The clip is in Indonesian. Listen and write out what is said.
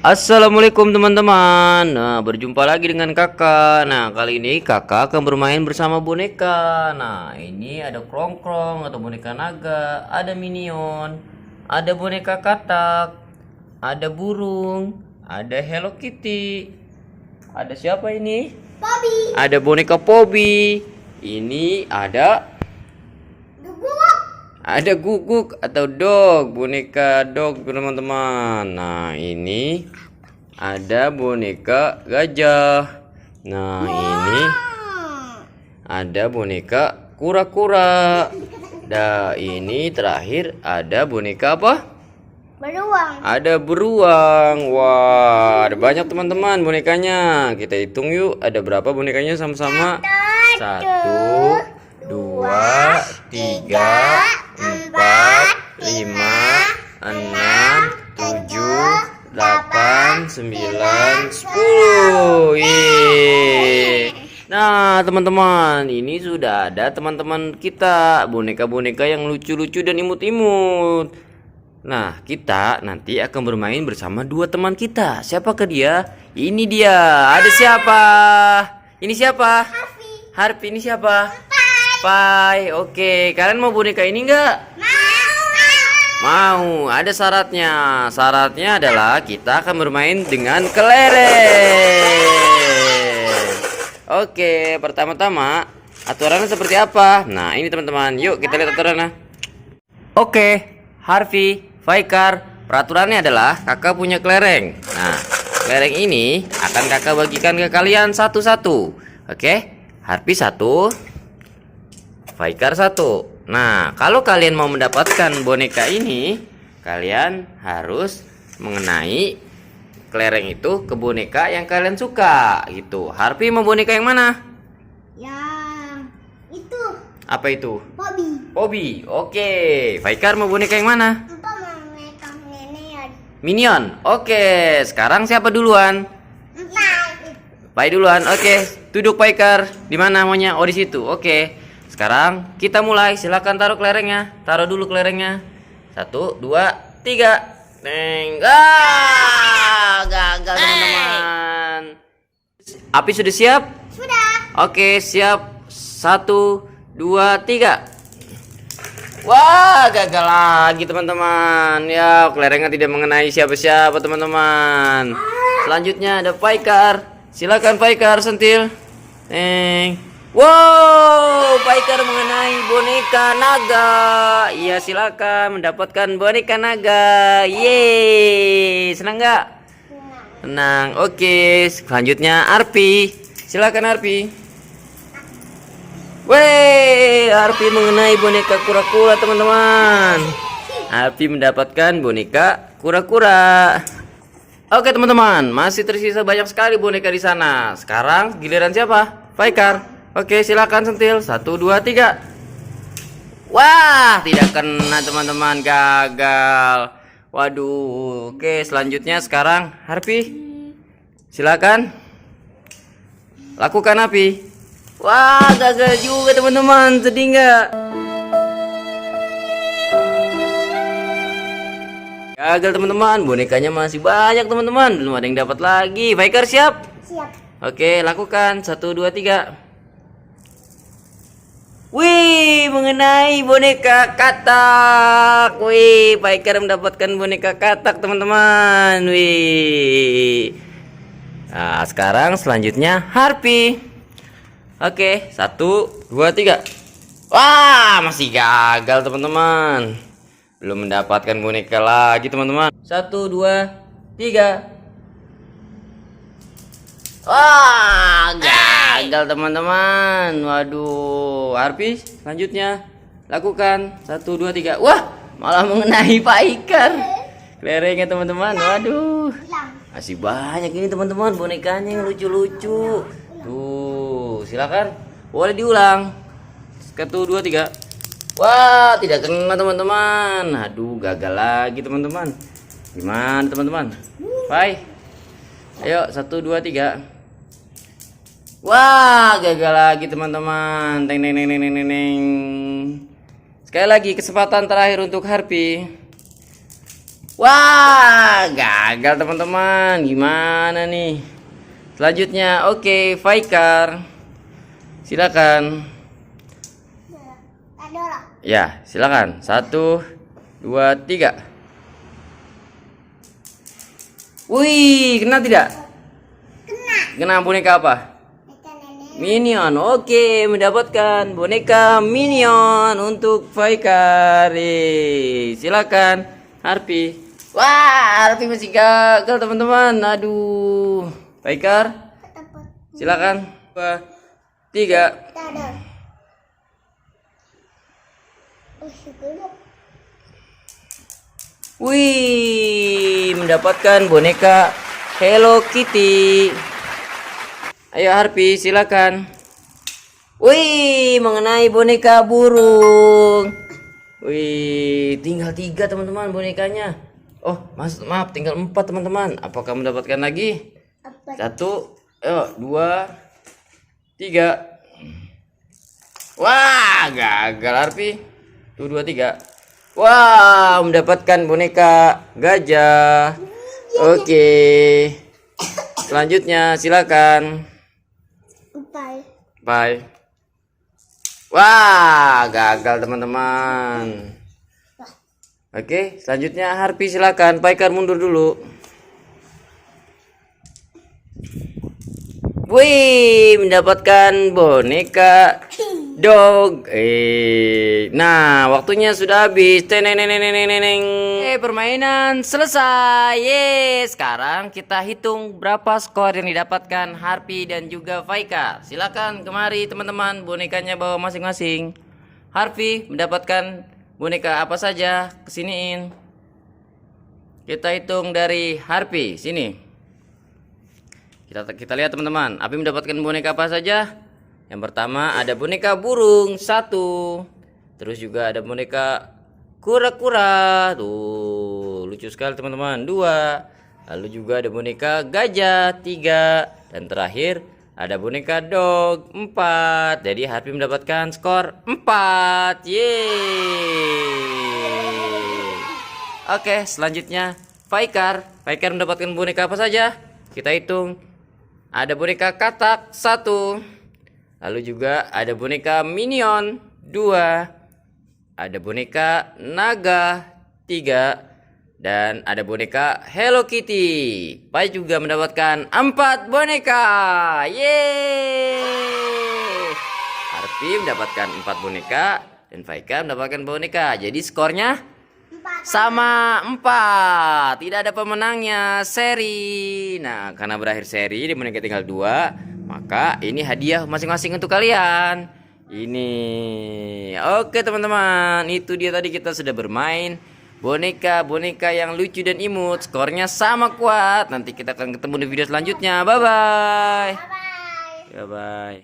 Assalamualaikum teman-teman. Nah, berjumpa lagi dengan kakak. Nah, kali ini kakak akan bermain bersama boneka. Nah, ini ada krongkrong atau boneka naga, ada minion, ada boneka katak, ada burung, ada Hello Kitty. Ada siapa ini? Bobby. Ada boneka Pobi. Ini ada guguk atau dog, boneka dog teman-teman. Nah, ini ada boneka gajah. Nah, ini ada boneka kura-kura. Nah, ini terakhir ada boneka apa? Beruang. Ada beruang. Wah, ada banyak teman-teman bonekanya. Kita hitung yuk, ada berapa bonekanya sama-sama? 1, 2, 3, 4, 5, 6, 7, 8, 9, 10. Yeay. Nah, teman-teman, ini sudah ada teman-teman kita, boneka-boneka yang lucu-lucu dan imut-imut. Nah, kita nanti akan bermain bersama dua teman kita. Siapakah dia? Ini dia. Ada siapa? Ini siapa? Harvey. Ini siapa? Pai. Oke, kalian mau boneka ini enggak? Mau. Ada syaratnya. Syaratnya adalah kita akan bermain dengan kelereng. Oke, pertama-tama aturannya seperti apa? Nah, ini teman-teman. Yuk kita lihat aturannya. Oke, Harvey, Faikar, peraturannya adalah kakak punya kelereng. Nah, kelereng ini akan kakak bagikan ke kalian satu-satu. Oke, Harvey 1, Faikar 1. Nah, kalau kalian mau mendapatkan boneka ini, kalian harus mengenai kelereng itu ke boneka yang kalian suka gitu. Harvey mau boneka yang mana? Yang itu. Apa itu? Bobby. Pobi. Oke. Faikar mau boneka yang mana? Apa boneka nenek? Minion. Oke. Sekarang siapa duluan? Pai duluan. Oke. Duduk Faikar. Di mana maunya? Oh, di situ. Oke. Sekarang kita mulai. Silakan taruh kelerengnya. Taruh dulu kelerengnya. 1, 2, 3. Neng. Gagal teman-teman. Api sudah siap? Sudah. Oke, siap. 1, 2, 3. Wah, gagal lagi teman-teman. Ya, kelerengnya tidak mengenai siapa-siapa teman-teman. Selanjutnya ada Faikar. Silakan Faikar sentil. Wow, Faikar mengenai boneka naga. Iya, silakan mendapatkan boneka naga. Yeay, senang nggak? Senang. Oke, selanjutnya Arpi. Silakan Arpi. Wey, Arpi mengenai boneka kura-kura teman-teman. Arpi mendapatkan boneka kura-kura. Oke teman-teman, masih tersisa banyak sekali boneka di sana. Sekarang giliran siapa? Faikar. Oke, silakan sentil. 1, 2, 3. Wah, tidak kena teman-teman, gagal. Waduh. Oke, selanjutnya sekarang Harvey. Silakan. Lakukan Api. Wah, gagal juga teman-teman. Sedih nggak? Gagal teman-teman. Bonekanya masih banyak teman-teman. Belum ada yang dapat lagi. Faikar siap? Siap. Oke, lakukan. 1, 2, 3. Wih, mengenai boneka katak. Wih, Faikar mendapatkan boneka katak teman-teman. Wih. Nah, sekarang selanjutnya Harvey. Oke, 1, 2, 3. Wah, masih gagal teman-teman. Belum mendapatkan boneka lagi teman-teman. 1, 2, 3. Wah, gagal teman-teman. Waduh, Harvey selanjutnya lakukan. 1, 2, 3. Wah, malah mengenai Faikar. Kelerengnya teman-teman. Waduh, masih banyak ini teman-teman bonekanya yang lucu-lucu. Tuh, silakan. Boleh diulang. 1, 2, 3. Wah, tidak kena teman-teman. Aduh, gagal lagi teman-teman. Gimana teman-teman? Bye. Ayo, 1, 2, 3. Wah, gagal lagi teman-teman. Teng teng teng teng teng teng. Sekali lagi kesempatan terakhir untuk Harvey. Wah, gagal teman-teman. Gimana nih? Selanjutnya, oke, Faikar. Silakan. Ada lah. Ya, silakan. 1, 2, 3. Wih, kena tidak? Kena boneka apa? Ikan nenek. Minion. Oke, mendapatkan boneka Minion untuk Faikar. Silakan, Harpy. Wah, Harpy masih gagal teman-teman. Aduh. Faikar, Ketepet. silakan. 2, 3. Kita ada. Oh, syukur. Wih, mendapatkan boneka Hello Kitty. Ayo Harpy, silakan. Wih, mengenai boneka burung. Wih, tinggal 3 teman-teman bonekanya. Oh, maaf, tinggal 4 teman-teman. Apakah mendapatkan lagi? Apa? 1, 2, 3. Wah, gagal Harpy. 1, 2, 3. Wah, mendapatkan boneka gajah. Oke. Selanjutnya silakan. Empat. Bye. Wah, gagal teman-teman. Oke, selanjutnya Harpy silakan. Faikar mundur dulu. Wih, mendapatkan boneka dog. Nah, waktunya sudah habis. Teneneneneneneng. Permainan selesai. Sekarang kita hitung berapa skor yang didapatkan Harpy dan juga Faikar. Silakan kemari teman-teman, bonekanya bawa masing-masing. Harpy mendapatkan boneka apa saja? Kesiniin. Kita hitung dari Harpy. Sini. Kita lihat teman-teman, Harpy mendapatkan boneka apa saja? Yang pertama ada boneka burung 1. Terus juga ada boneka kura-kura. Tuh, lucu sekali teman-teman. 2. Lalu juga ada boneka gajah 3. Dan terakhir ada boneka dog 4. Jadi Harpy mendapatkan skor 4. Yeay. Oke, selanjutnya Faikar. Faikar mendapatkan boneka apa saja? Kita hitung. Ada boneka katak 1. Lalu juga ada boneka Minion 2. Ada boneka naga 3. Dan ada boneka Hello Kitty. Pai juga mendapatkan 4 boneka. Yeay. Harpy mendapatkan 4 boneka dan Faikar mendapatkan boneka. Jadi skornya sama 4. Tidak ada pemenangnya. Seri. Nah, karena berakhir seri di boneka tinggal 2, maka ini hadiah masing-masing untuk kalian. Ini. Oke teman-teman, itu dia tadi kita sudah bermain boneka-boneka yang lucu dan imut. Skornya sama kuat. Nanti kita akan ketemu di video selanjutnya. Bye bye. Bye. Bye bye.